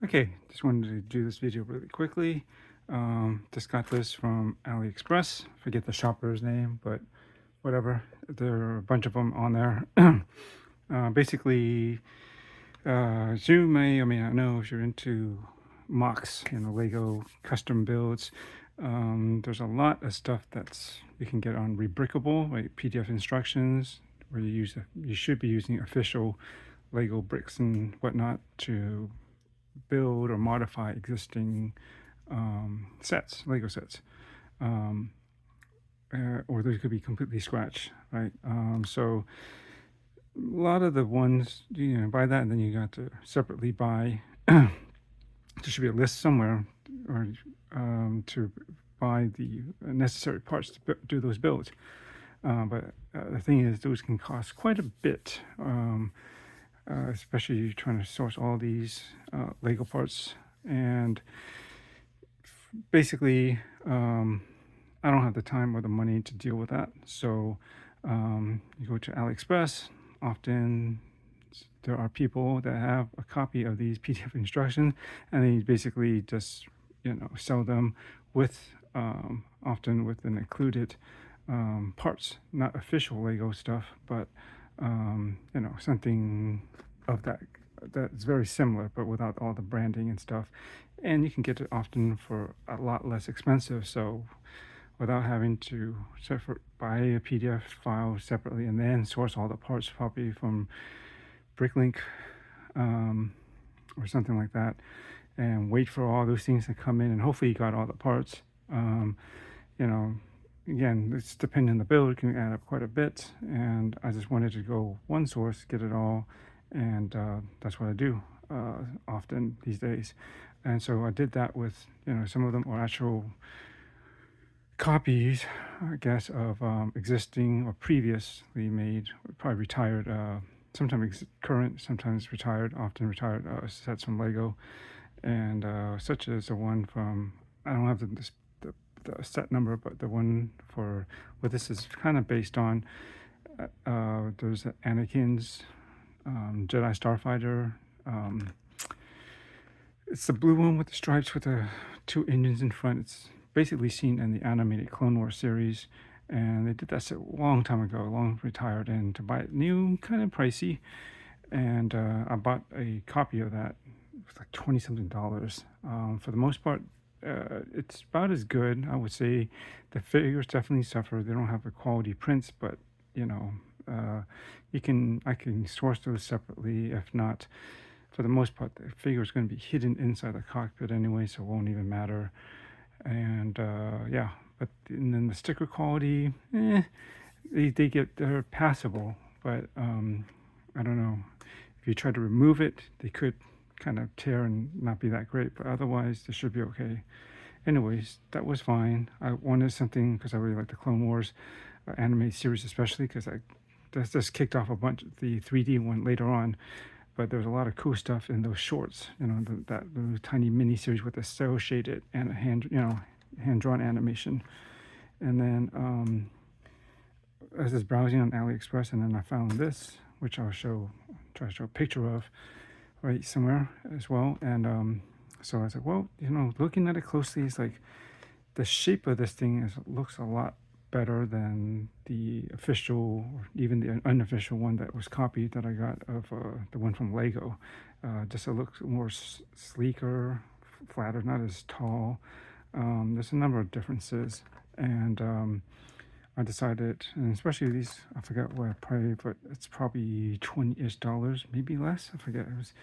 Okay, just wanted to do this video really quickly. Just got this from AliExpress. Forget the shopper's name, but whatever. There are a bunch of them on there. Basically, as you may or may not know, if you're into mocks, Lego custom builds, there's a lot of stuff that's you can get on Rebrickable, like PDF instructions, where you should be using official Lego bricks and whatnot to build or modify existing Lego sets, um, or those could be completely scratch, right? So a lot of the ones, buy that, and then you got to separately buy. There should be a list somewhere, or to buy the necessary parts to do those builds. But the thing is, those can cost quite a bit. Especially trying to source all these Lego parts. And basically, I don't have the time or the money to deal with that. So you go to AliExpress. Often there are people that have a copy of these PDF instructions, and they basically just sell them with often with an included parts, not official Lego stuff, but something of that's very similar, but without all the branding and stuff. And you can get it often for a lot less expensive. So without having to buy a PDF file separately and then source all the parts probably from Bricklink or something like that, and wait for all those things to come in, and hopefully you got all the parts. Again, it's depending on the build, it can add up quite a bit, and I just wanted to go one source, get it all, and that's what I do often these days. And so I did that with, some of them are actual copies, I guess, of existing or previously made, probably retired, sometimes current, sometimes retired, often retired sets from Lego, and such as the one from, I don't have the set number, but the one for what this is kind of based on, there's Anakin's Jedi Starfighter. It's the blue one with the stripes with the two engines in front. It's basically seen in the animated Clone Wars series, and they did that a long time ago, long retired, and to buy it new, kind of pricey. And I bought a copy of that. It was like $20-something. For the most part, it's about as good, I would say. The figures definitely suffer. They don't have the quality prints, but I can source those separately. If not, for the most part, the figure is going to be hidden inside the cockpit anyway, so it won't even matter. And and then the sticker quality, they're passable, but I don't know. If you try to remove it, they could kind of tear and not be that great, but otherwise they should be okay. Anyways, that was fine. I wanted something because I really like the Clone Wars anime series, especially because that's just kicked off a bunch of the 3D one later on. But there was a lot of cool stuff in those shorts, that little tiny mini series with the cell shaded and a hand drawn animation. And then I was just browsing on AliExpress, and then I found this, which I'll try to show a picture of right somewhere as well. And so I was like, well, looking at it closely, it's like the shape of this thing looks a lot better than the official or even the unofficial one that was copied that I got of the one from Lego. Just it looks more sleeker, flatter, not as tall. There's a number of differences, and I decided, and especially these, I forgot what I paid, but it's probably $20-ish, maybe less. I forget, it was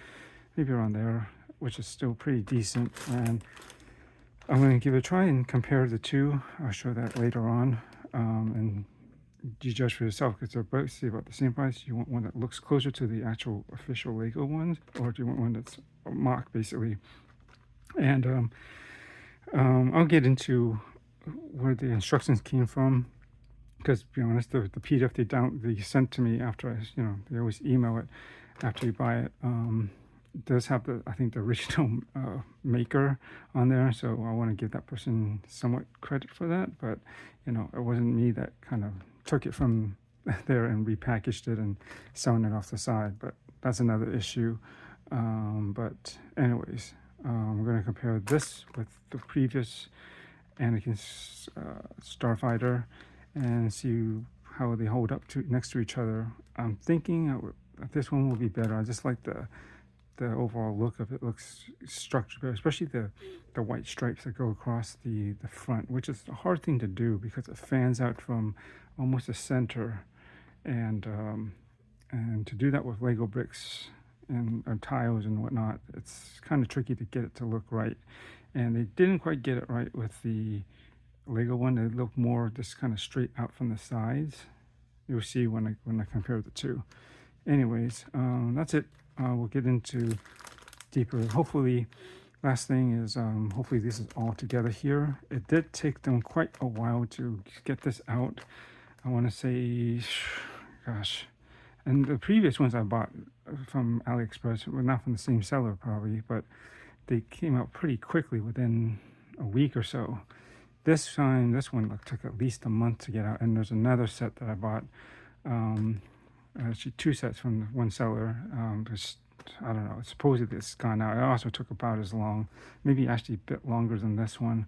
maybe around there, which is still pretty decent. And I'm going to give it a try and compare the two. I'll show that later on, and you judge for yourself, because they're both about the same price. You want one that looks closer to the actual official Lego ones, or do you want one that's a mock, basically? And I'll get into where the instructions came from, because to be honest, the PDF they sent to me after they always email it after you buy it. Does have I think the original maker on there, so I want to give that person somewhat credit for that. But it wasn't me that kind of took it from there and repackaged it and selling it off the side. But that's another issue. But anyways, We're going to compare this with the previous Anakin Starfighter and see how they hold up to next to each other. I'm thinking this one will be better. I just like the overall look of it. Looks structured better, especially the white stripes that go across the front, which is a hard thing to do because it fans out from almost the center, and to do that with Lego bricks and tiles and whatnot, it's kind of tricky to get it to look right. And they didn't quite get it right with the Lego one. It looked more just kind of straight out from the sides. You'll see when I compare the two. Anyways, that's it. We'll get into deeper. Hopefully, last thing is hopefully this is all together here. It did take them quite a while to get this out. I want to say, gosh, and the previous ones I bought from AliExpress were not from the same seller probably, but they came out pretty quickly within a week or so. This time, this one took at least a month to get out, and there's another set that I bought. Actually, two sets from one seller. Just, I don't know. Supposedly it's gone out. It also took about as long, maybe actually a bit longer than this one.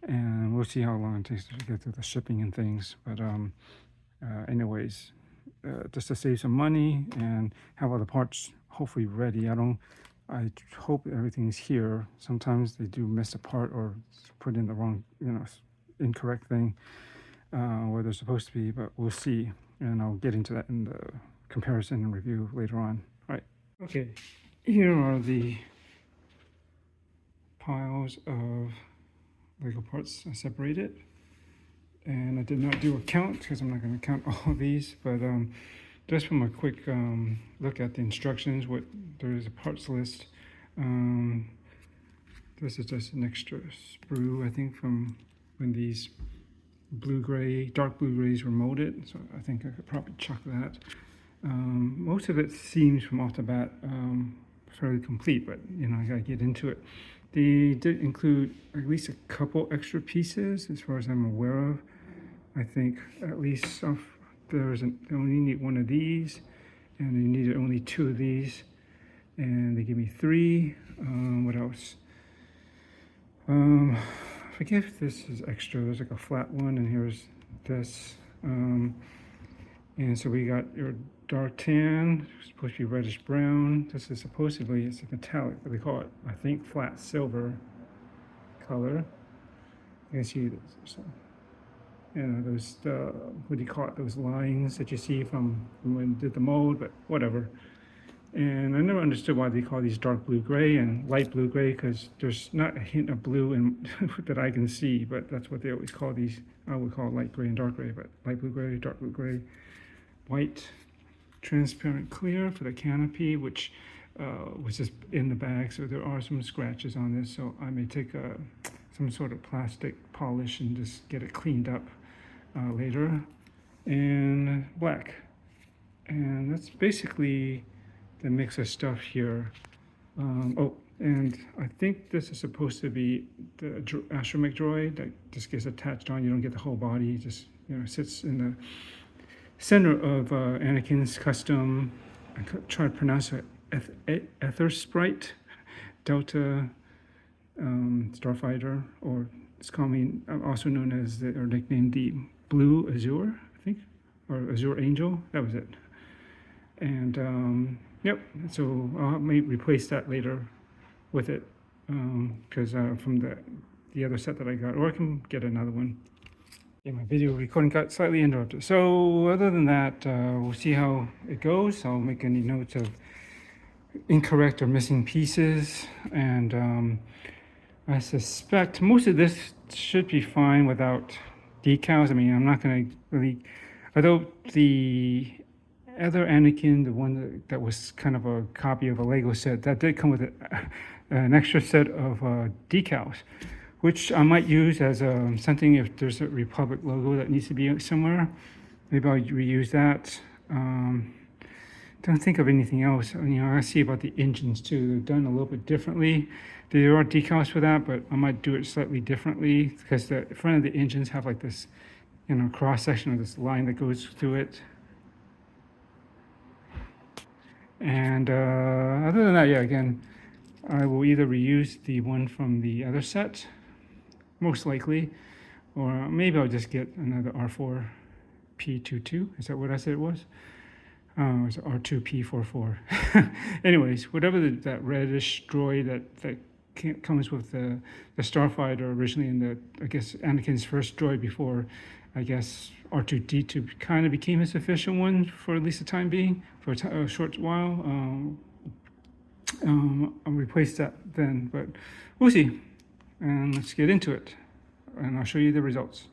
And we'll see how long it takes to get through the shipping and things. But anyways, just to save some money and have all the parts hopefully ready. I hope everything's here. Sometimes they do miss a part or put in the wrong, incorrect thing where they're supposed to be, but we'll see. And I'll get into that in the comparison and review later on. All right. Okay, here are the piles of Lego parts I separated. And I did not do a count because I'm not going to count all of these, but just from a quick look at the instructions, there is a parts list. This is just an extra sprue, I think, from when these dark blue grays were molded, so I think I could probably chuck that. Most of it seems from off the bat fairly complete, but I gotta get into it. They did include at least a couple extra pieces as far as I'm aware of. I think at least they only need one of these, and they needed only two of these, and they gave me three. What else? I forget if this is extra. There's like a flat one, and here's this. And so we got your dark tan, supposed to be reddish brown. This is supposedly, it's a metallic, but they call it, I think, flat silver color. You can see this. Those, what do you call it, those lines that you see from when we did the mold, but whatever. And I never understood why they call these dark blue gray and light blue gray, because there's not a hint of blue in that I can see, but that's what they always call these. I would call it light gray and dark gray, but light blue gray, dark blue gray, white, transparent clear for the canopy, which was just in the bag, so there are some scratches on this, so I may take some sort of plastic polish and just get it cleaned up later. And black, and that's basically the mix of stuff here. And I think this is supposed to be the astromech droid that just gets attached on. You don't get the whole body, it just sits in the center of Anakin's custom, I try to pronounce it, Aethersprite Delta Starfighter, or it's also known as or nicknamed the Blue Azure, I think, or Azure Angel. That was it. And yep, so I may replace that later with it, because from the other set that I got, or I can get another one. Yeah, my video recording got slightly interrupted. So other than that, we'll see how it goes. I'll make any notes of incorrect or missing pieces, and I suspect most of this should be fine without decals. I mean, I'm not going to really, although the other Anakin, the one that was kind of a copy of a Lego set, that did come with an extra set of decals, which I might use as something if there's a Republic logo that needs to be somewhere. Maybe I'll reuse that. Don't think of anything else. I see about the engines too. They're done a little bit differently. There are decals for that, but I might do it slightly differently because the front of the engines have like this, cross section of this line that goes through it. And other than that, yeah, again, I will either reuse the one from the other set, most likely, or maybe I'll just get another R4P22. Is that what I said it was? It's R2P44. Anyways, whatever that reddish droid that comes with the Starfighter originally in the, I guess, Anakin's first droid before, I guess, R2D2 kind of became his official one for at least the time being, for a short while. I'll replace that then, but we'll see. And let's get into it. And I'll show you the results.